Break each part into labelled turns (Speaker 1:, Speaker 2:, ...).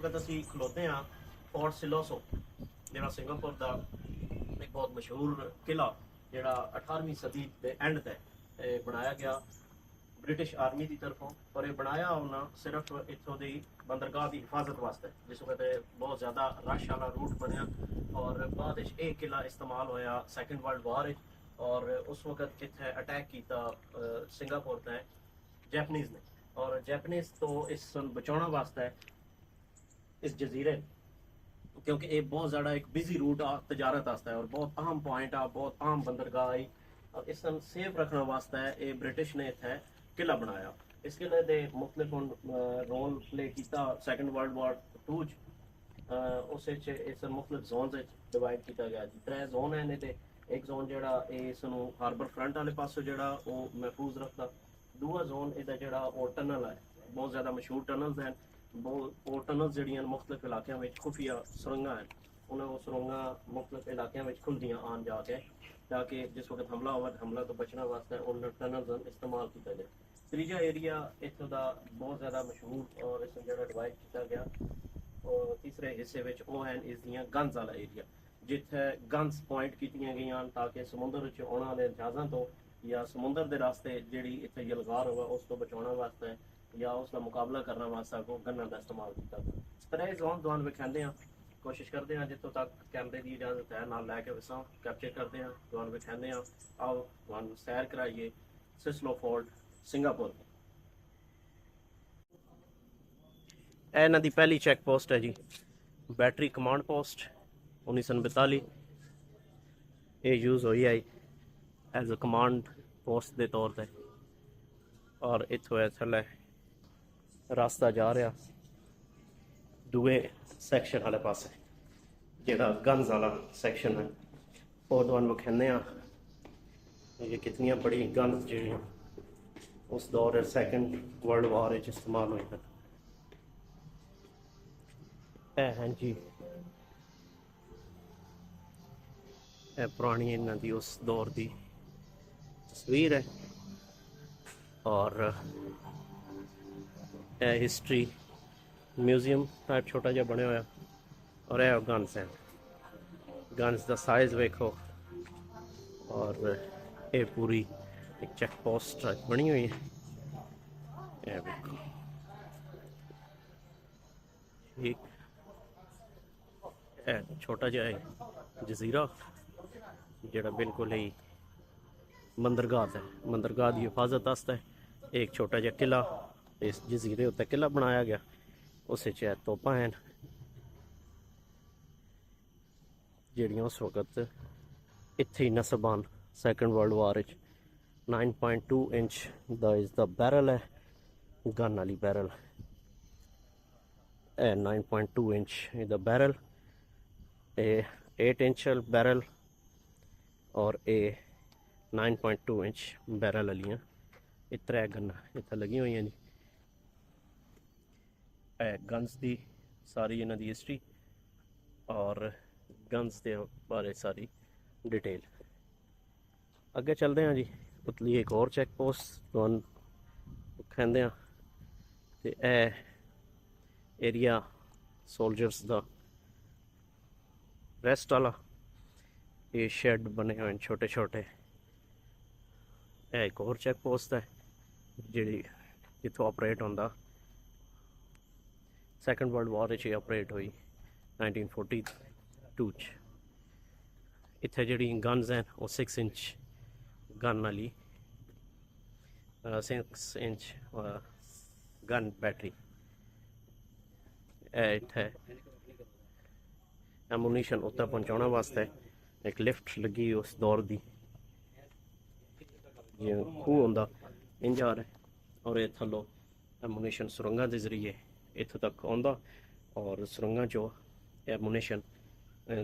Speaker 1: ਅਸੀਂ ਖਲੋਤੇ ਹਾਂ ਫੋਰਟ ਸਿਲੋਸੋ, ਜਿਹੜਾ ਸਿੰਗਾਪੁਰ ਦਾ ਇੱਕ ਬਹੁਤ ਮਸ਼ਹੂਰ ਕਿਲਾ, ਜਿਹੜਾ 18ਵੀਂ ਸਦੀ ਦੇ ਐਂਡ ਤੇ ਬਣਾਇਆ ਗਿਆ ਬ੍ਰਿਟਿਸ਼ ਆਰਮੀ ਦੀ ਤਰਫੋਂ। ਪਰ ਇਹ ਬਣਾਇਆ ਉਹਨਾਂ ਸਿਰਫ ਇੱਥੋਂ ਦੀ ਬੰਦਰਗਾਹ ਦੀ ਹਿਫਾਜ਼ਤ ਵਾਸਤੇ, ਜਿਸ ਵਕਤ ਬਹੁਤ ਜ਼ਿਆਦਾ ਰਸ਼ ਵਾਲਾ रूट बनया। और बाद ਇਹ किला इस्तेमाल होया सैकेंड वर्ल्ड वार। और उस वक्त इतने अटैक किया सिंगापुर ने जैपनीज़ ने, और जैपनीज़ तो इस बचाने वास्ते इस जजीरे, क्योंकि ये बहुत ज़्यादा एक बिजी रूट आ तजारत वास्ते और बहुत अहम पॉइंट आ, बहुत अहम बंदरगाह आई। और इस सेफ रखने वास्ते ये ब्रिटिश ने इतने किला बनाया। इस किले के मुख्तलिफ रोल प्ले किया सैकेंड वर्ल्ड वार टू उस इस मुख्तलिफ जोन डिवाइड किया गया जी। 3 जोन है ने, एक जोन जोड़ा इसनों हारबर फ्रंट वाले पासों जोड़ा वो महफूज रखता। दूआ जोन इहदा जोड़ा वो टनल है, बहुत ज़्यादा मशहूर टनल्स हैं। वो टनल्स जड़ियां मुख्तलिफ इलाकों में खुफिया सुरंगा हैं, उन्हें वो सुरंगा मुख्तलिफ इलाकों में खुलदियाँ आन जाके, ताकि जिस वक्त हमला हो हमला तो बचने वास्ते उन टनल्स इस्तेमाल किया जाए। तीजा एरिया इतों का बहुत ज़्यादा मशहूर और इस जो डिवाइड किया गया। और तीसरे हिस्से में वो हैं इसदियाँ गन्स वाला एरिया, जिथे गन्स पॉइंट की गई ताकि समुद्र आने वाले जहाज़ों तो या समुद्र के रास्ते जी इतने यलगार होगा उस तो बचाने वास्ते या उसका मुकाबला करने वास्ते को गन्ना का इस्तेमाल किया। इस तरह जोन दोन विखाते हैं, कोशिश करते हैं जितों तक कैमरे की इजाजत है नाल लैके विसा कैप्चर करते हैं, दोन विखाते हैं। आओ तुहानू सैर कराइए सिस्लो फोर्ट सिंगापुर। इन्हां दी पहली चैक पोस्ट है जी बैटरी कमांड पोस्ट 1942। ये यूज़ हुई I as a command post के तौर पर। और इतों है थले रास्ता जा रहा दूए सैक्शन वाले पासे, जोड़ा गन्स वाला सैक्शन है। और तुहानू विखाने ये कितनी बड़ी गन्स जो उस दौर सैकेंड वर्ल्ड वार इस्तेमाल हुई हैं जी। पुरानी इन्हों की उस दौर की तस्वीर है। और हिस्ट्री म्यूजियम टाइप छोटा जहा बनया हुआ। और यह गन्स हैं, गन्स का साइज वेखो। और ये पूरी एक चेक पोस्ट बनी हुई है, यह देखो ठीक। छोटा जहा जजीरा जोड़ा बिल्कुल ही बंदरगाह है, बंदरगाह की हिफाजत वास्ते एक छोटा जहा किला इस जजीरे उत्ते किला बनाया गया। उस तोपा हैं जड़ियाँ उस वक्त इत्थे ही नसबान सैकेंड वर्ल्ड वार 9.2 इंच दा इस दा बैरल है, गन वाली बैरल 9.2 इंच दा बैरल, 8 इंच बैरल और 9.2 इंच बैरल वाली ये 3 गन्ना इतने लगी हुई जी। गन्स की सारी इन्हों की हिस्ट्री और गन्स के बारे सारी डिटेल। अगे चलते हैं जी, उतली एक और चैक पोस्ट तो कहते हैं। तो एरिया सोल्जर्स का रेस्ट वाला, ये शेड बने हुए हैं छोटे छोटे। एक और चैक पोस्ट है जी जितों ऑपरेट होंदा सैकेंड वर्ल्ड वार ऑपरेट हुई 1942 च। इत्थे जी गन्स हैं वो 6 इंच गन वाली 6 इंच गन बैटरी। इत्थे एमुनीशन उत्ते पहुँचाने वास्ते एक लिफ्ट लगी उस दौर की, जो खूह होंदा इंज आ रहा है। और ये थलो एमुनीशन सुरंगा के जरिए इत्थों तक आंदा और सुरंगा चो एमुनीशन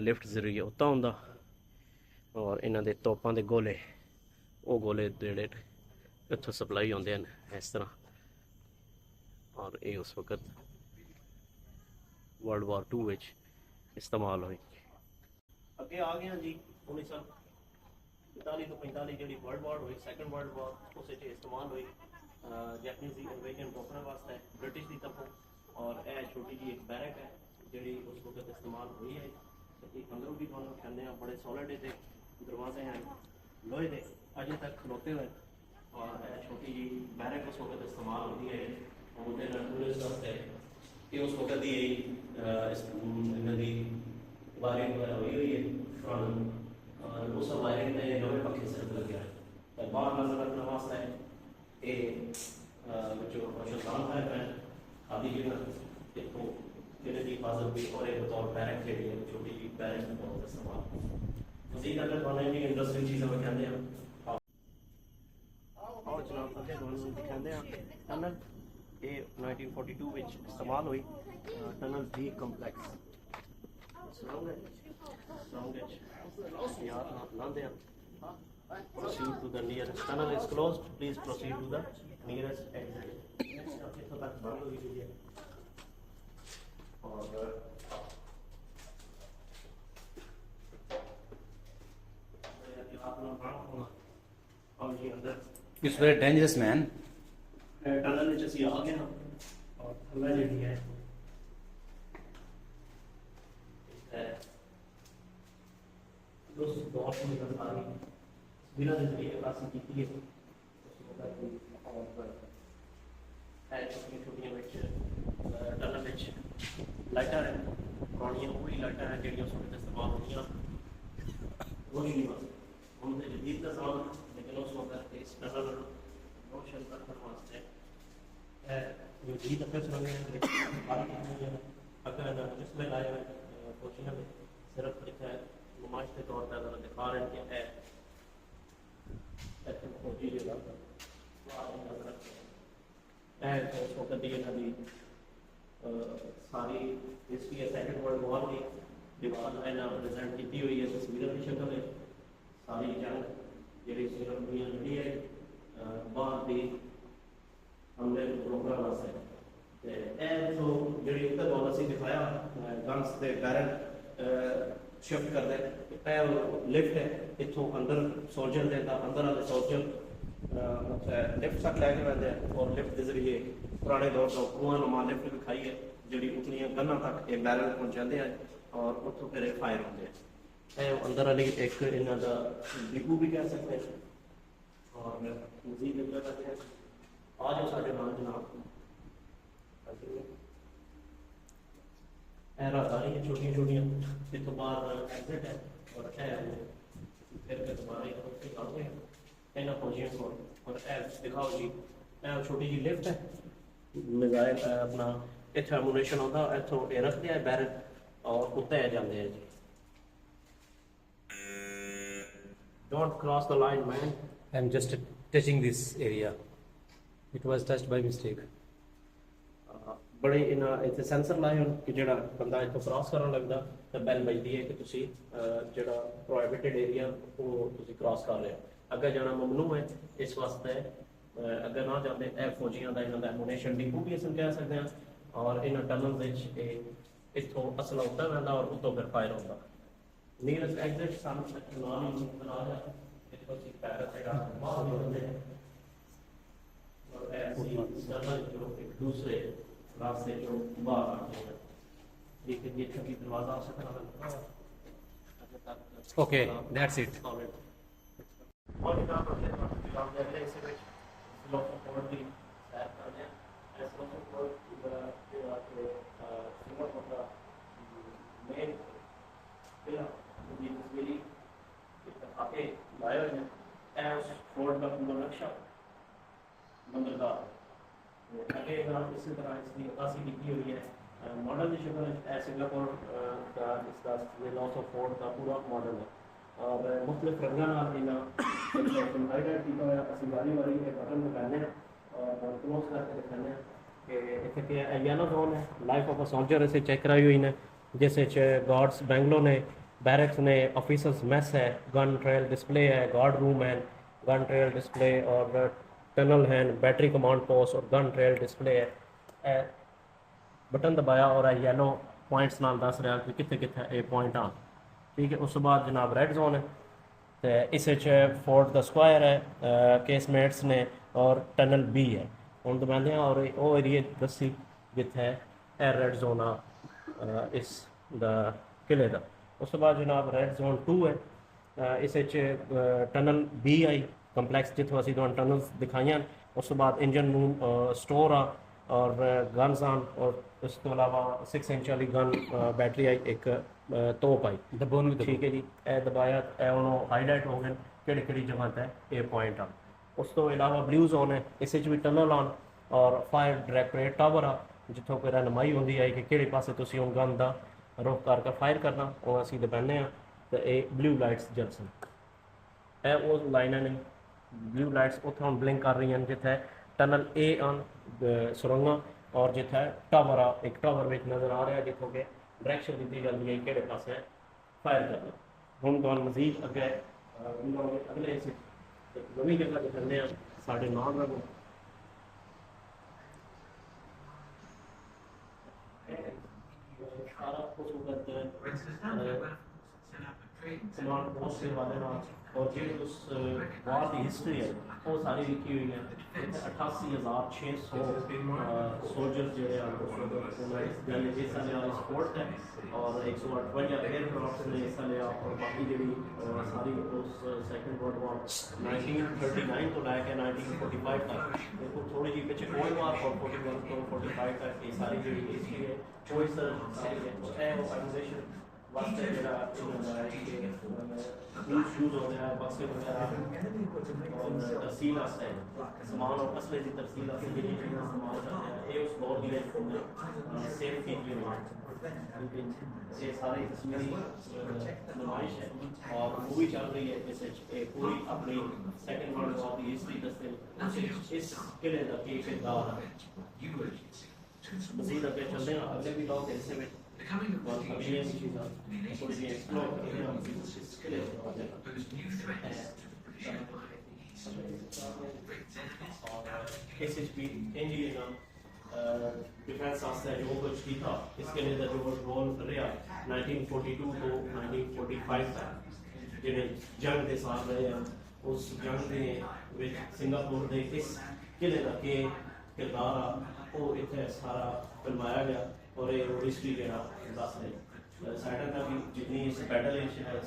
Speaker 1: लिफ्ट जरिए उत्ता आंदा। और इन्हों के तोपों के गोले वो गोले जोड़े इत्थों सप्लाई होंदे हैं इस तरह। और ये उस वक्त वर्ल्ड वार 2 इस्तेमाल हुई। अगे आ गया जी 1945 तो 45 जी वर्ल्ड वार हुई सैकेंड वर्ल्ड वार उस इस्तेमाल हुई जैपनीज़ की इन्वेजन रोकने वास्ते ब्रिटिश की तरफों। और यह छोटी जी एक बैरक है जी उस वक्त इस्तेमाल हुई है। अंदरों भी तुम कहने बड़े सॉलिड दरवाजे हैं लोहे के अजे तक खलोते हुए। और छोटी जी बैरक उस वक्त इस्तेमाल होती है टूरिस्ट वास्ते कि उस वक्त की इन्होंने वायरिंग वगैरह हुई है फ्रंट और उस वायरिंग में लोहे पखे सिर्फ लगे हैं बाहर नजर रखने वास्ते ये जो शैतान है खादी जगह इतों जिन्हें की हिफाजत भी और एक बतौर बैरक जी है छोटी जी बैरक में बहुत इस्तेमाल मजीद अगर तुम इंडस्ट्री चीज़ों में कहते हैं और जनाब अगर तुम दिखाते हैं टनल ये 1942 में इस्तेमाल हुई tunnel B complex proceed to the nearest tunnel is closed, please proceed to the nearest exit। इतना तक बंद हुई हुई है और जी अंदर
Speaker 2: It's very dangerous, man.
Speaker 1: Tunnel में जैसे आ गए हम और थल्ला जी है दोस्तों बहुत ही निकल आ रही बिना नजरिए काफी की है और छोटी छोटी टनल में लाइटर है पुरानियां वही लाइटर है जी उस वक्त इस्तेमाल होनी रोशनी हम तो जदीद का सामान लेकिन उस वक्त इस टनल रोशन करने वास्ते जदीद अफेयर अगर जिसमें लाए हुए रोशनी में सिर्फ लिखा है नुमाइश के तौर पर अगर दिखा रहे हैं कि उस वक्त की इन्होंने सारी हिस्ट्री है सैकेंड वर्ल्ड वॉर की दीवार रिप्रेजेंट की हुई है तस्वीर की शक्ल है सारी जंग जी सिर्फ दुनिया लड़ी है बाहर की हमले रोकने वास्ते तो जी उत्तर पॉलिसी दिखाया गन्स के बैरक शिफ्ट कर दे लिफ्ट है इतों अंदर सोल्जर देता अंदर वाले सोल्जर लिफ्ट तक लैके आते हैं और लिफ्ट के जरिए पुराने दौर का कुआं नुमा लिफ्ट दिखाई है जी उतलियां गन्ना तक ये बैरल पहुँचाते हैं और उतों फिर फायर होते हैं अंदर वाली एक इन्हों का डिपू भी कह सकते हैं। और मजीद करते हैं आज साढ़े नाल जनाब राहदारी है छोटिया छोटिया इस तो बाद एग्जिट है और फिर दोबारा इन्होंने फौजियों को और दिखाओ जी छोटी जी लिफ्ट है मिजाइल अपना इतना एमुनेशन होता इतों ये रखते हैं बैरक और उत्ते जाते हैं जी don't cross the line man
Speaker 2: I'm just touching this area. It was touched by mistake.
Speaker 1: बड़े इन्हें इतने सेंसर लाए हो कि जो बंदा इतों क्रॉस करने लगता तो बैल बजती है कि तुम जो प्रोहिबिटेड एरिया वो क्रॉस कर रहे हो अगर जाना ममनू है इस वास्ते अगर ना जाते फौजियों का इन्होंने एमुनेशन डिपू भी असं कह सकते हैं और इन टनल इतों असला उत्तर रहता और उतों फिर फायर होता नीयरेस्ट एग्जिट दूसरे रास्ते जो बाहर आते हैं लेकिन ये छठी दरवाजा उस तरह
Speaker 2: Okay, that's it.
Speaker 1: और जनाब अगले हिस्से में फिलोसोफर की सैर करते हैं फिलोसोफर सिंगापुर का मेन किला जी तस्वीरी आके लाए हुए हैं उस फोर्ट का पूरा नक्शा बंदरगाह आगे इसी तरह इसकी अक्सी लिखी हुई है मॉडल की शक्ल है सिंगापुर का इसका लॉस ऑफ फोर्ट का पूरा मॉडल है और मुख्तलिफ रंगों हाईलाइट किया असं वारी वारी बटन लगाने और क्लोज करके दिखाने कि इतने येलो जोन है लाइफ ऑफ अ सोल्जर इसे चेक कराई हुई ने जिस गार्ड्स बैंगलो ने बैरक्स ने ऑफिसर्स मैस है गन ट्रेल डिस्प्ले है गार्ड रूम है गन ट्रेल डिस्प्ले और टनल है बैटरी कमांड पोस्ट और गन ट्रेल डिस्प्ले है बटन दबाया और येलो पॉइंट्स नाल दस रहा कि कितने कितने ये पॉइंट आ ठीक है। उस बाद जनाब रेड जोन है तो इस फोर्ट द स्क्वायर है केसमेट्स ने और टनल बी है हम तो कहते हैं और वो एरिए दसी जिथे ਇਹ ਰੈੱਡ ਜ਼ੋਨ ਆ ਇਸ ਦਾ ਕਿਲੇ ਦਾ। ਉਸ ਤੋਂ ਬਾਅਦ ਜਨਾਬ ਰੈੱਡ ਜ਼ੋਨ 2 ਹੈ। ਇਸ ਵਿੱਚ ਟਨਲ ਬੀ ਆਈ ਕੰਪਲੈਕਸ ਜਿੱਥੋਂ ਅਸੀਂ ਤੁਹਾਨੂੰ ਟਨਲਸ ਦਿਖਾਈਆਂ। ਉਸ ਤੋਂ ਬਾਅਦ ਇੰਜਨ ਰੂਮ, ਸਟੋਰ ਆ ਔਰ ਗਨਸ ਆਨ, ਔਰ ਇਸ ਤੋਂ ਇਲਾਵਾ 6 ਇੰਚ ਵਾਲੀ ਗਨ ਬੈਟਰੀ ਆਈ, ਇੱਕ ਤੋਪ ਆਈ।
Speaker 2: ਦਬੋਨ ਵੀ
Speaker 1: ਠੀਕ ਹੈ ਜੀ। ਇਹ ਦਬਾਇਆ, ਇਹ ਉਹਨੂੰ ਹਾਈਲਾਈਟ ਹੋ ਗਏ ਕਿਹੜੀ ਕਿਹੜੀ ਜਗ੍ਹਾ ਤੇ ਇਹ ਪੁਆਇੰਟ ਆ। ਉਸ ਤੋਂ ਇਲਾਵਾ ਬਲੂ ਜ਼ੋਨ ਹੈ, ਇਸ ਵਿੱਚ ਵੀ ਟਨਲ ਆਨ ਔਰ ਫਾਇਰ ਡਾਇਰੈਕਟੋਰੇਟ ਟਾਵਰ ਆ, ਜਿੱਥੋਂ ਕੋਈ ਰਹਿਨਮਾਈ ਹੁੰਦੀ ਹੈ ਕਿ ਕਿਹੜੇ ਪਾਸੇ ਤੁਸੀਂ ਉਹ ਗਨ ਦਾ ਰੁਖ ਕਰਕੇ ਫਾਇਰ ਕਰਨਾ, ਉਹ ਅਸੀਂ ਦਬਾਉਂਦੇ ਹਾਂ ਤੇ ਇਹ ਬਲੂ ਲਾਈਟਸ ਜਲਸਨ। ਇਹ ਉਹ ਲਾਈਨਾਂ ਨੇ ਬਲੂ ਲਾਈਟਸ ਉੱਥੇ ਹੁਣ ਬਲਿੰਕ ਕਰ ਰਹੀਆਂ ਨੇ ਜਿੱਥੇ ਟਨਲ ਏ ਆਨ ਸੁਰੰਗਾਂ, ਔਰ ਜਿੱਥੇ ਟਾਵਰ ਆ, ਇੱਕ ਟਾਵਰ ਵਿੱਚ ਨਜ਼ਰ ਆ ਰਿਹਾ ਜਿੱਥੋਂ ਕਿ ਡਾਇਰੈਕਸ਼ਨ ਦਿੱਤੀ ਜਾਂਦੀ ਹੈ ਕਿਹੜੇ ਪਾਸੇ ਫਾਇਰ ਕਰਨਾ। ਹੁਣ ਤੁਹਾਨੂੰ ਮਜ਼ੀਦ ਅੱਗੇ ਅਗਲੇ ਨਵੀਂ ਜਗ੍ਹਾ ਦਿਖਾਉਂਦੇ ਹਾਂ, ਸਾਡੇ ਨਾਲ ਰਹੋ। ਸਾਰਾ ਖੂਬਸੂਰਤ ਸਮਾਨ ਬਹੁਤ ਸੇ ਵਾਲੇ ਨਾਲ, ਔਰ ਜਿਹੜੀ ਉਸ ਵਾਰ ਦੀ ਹਿਸਟਰੀ ਹੈ ਉਹ ਸਾਰੀ ਲਿਖੀ ਹੋਈ ਹੈ। 88,600 ਸੋਲਜਰ ਜਿਹੜੇ ਆ ਇਸ ਹਿੱਸਾ ਲਿਆ ਸਪੋਰਟ ਹੈ, ਔਰ 158 에ਅਰਕ੍ਰਾਫਟ ਨੇ ਹਿੱਸਾ ਲਿਆ, ਔਰ ਬਾਕੀ ਜਿਹੜੀ ਸਾਰੀ ਉਸ ਸੈਕੰਡ ਵਰਲਡ ਵਾਰ 1939 ਤੋਂ ਲੈ ਕੇ 1945 ਤੱਕ, ਦੇਖੋ ਥੋੜੀ ਜਿਹੀ ਪਿੱਛੇ ਕੋਲਡ ਵਾਰ ਔਰ 41 ਤੋਂ 45 ਤੱਕ ਇਹ ਸਾਰੀ ਜਿਹੜੀ ਹਿਸਟਰੀ ਹੈ ਉਹ ਇਸ ਤਰ੍ਹਾਂ ਸਾਰੀ ਹੈ। ਇਹ ਆਰਗੇਨਾਈਜੇਸ਼ਨ ਵਾਸਤੇ ਜਿਹੜਾ ਸ਼ੂਜ਼ ਹੋ ਗਿਆ, ਬਕਸੇ ਵਗੈਰਾ ਔਰ ਤਰਸੀਲ ਵਾਸਤੇ ਸਮਾਨ ਔਰ ਅਸਲੇ ਦੀ ਤਰਸੀਲ ਵਾਸਤੇ ਜਿਹੜੀ ਸਮਾਨ ਚਾਹते हैं ਇਹ ਉਸ ਦੌਰ ਦੀ ਸੇਫ की हुई है। ये सारी तस्वीरी नुमाइश है और मूवी चल रही है, इस पूरी अपनी सेकंड वर्ल्ड वॉर की हिस्ट्री दसते इस किले का की किरदार है। मज़ीद अगे चलते हैं, अगले भी लोग हिस्से में अगली चीज़ थोड़ी सी एक्सप्लोर करते हैं इस किले के बारे में। इस भी इंजीनियर डिफेंस वास्ते जो कुछ की था इसके लिए जो रोल रहा 1942 तो 1945 तक जिन्हें जंग के साथ रहे हैं, उस जंग के विच सिंगापुर के इस किले का के किरदार आ वो इतने सारा फिल्माया गया और ये हिस्ट्री जो दस रहे साइडर का भी जितनी इस बैटल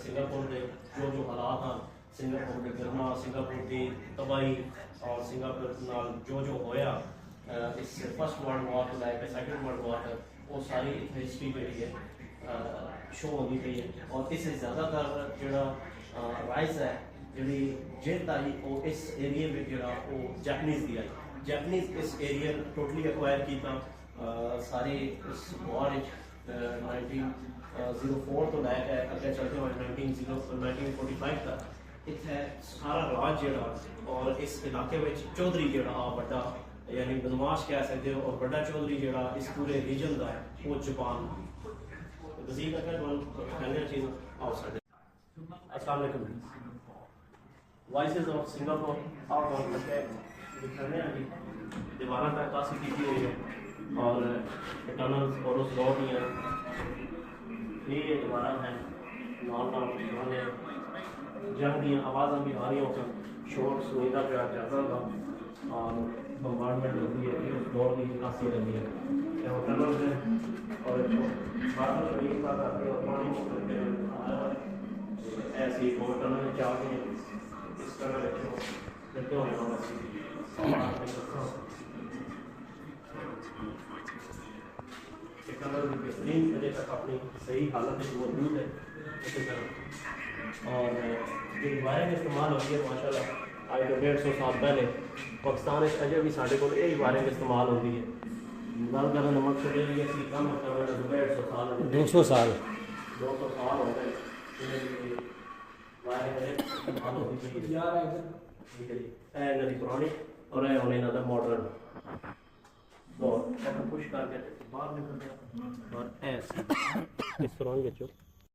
Speaker 1: सिंगापुर के जो हालात हैं, सिंगापुर के गिरना, सिंगापुर की तबाही और सिंगापुर नाल जो होया इस फर्स्ट वर्ल्ड वॉर को लैके सेकंड वर्ल्ड वॉर तक वो सारी हिस्ट्री जी है शो होती पई है। और इससे ज़्यादातर जो राइज है जी जित आई वो इस एरिए में जो जैपनीज़ की आई, जैपनीज़ इस एरिया टोटली एक्वायर किया सारी इस वॉर 1904 तो लैके अगर चलते हुए 1945 तक इतने सारा राज जो और इस इलाके में चौधरी जो बड़ा यानी बदमाश कह सकते हो और बड़ा चौधरी जो इस पूरे रीजन का वो जापान वजीर अगर कहने चीज़ अस्सलाम वालेकुम। Voices of Singapore out of दिखाने की दीवारों पर काशी की हुई है और टनल्स और उस रोड ही है ये दीवारा है नॉन वाले जंग दी आवाज़ भी आ रही हो शोर सुविधा पे ज़्यादा था और बम्बार्डमेंट होती है उस दौर की खासी रहती है टनल है और बादल शरीफ का करके और पानी ऐसी और टनल जाके इस टनल करते टनल बेहतरीन अजय तक अपनी सही हालत में मौजूद है इसी तरह। और जो वायर इस्तेमाल होती है माशाल्लाह आज तो 150 साल पहले पाकिस्तान अजय भी साढ़े को यही वायरिंग इस्तेमाल होती है। गल करने का मकसद ये है कि कम 150 साल
Speaker 2: 200 साल
Speaker 1: 200 साल हो गए वायरिंग इस्तेमाल होती है यार ठीक है जी। नदी पुरानी और है होने ना मॉडर्न तो पुश करके बाहर निकल गया और ऐसे इस तरह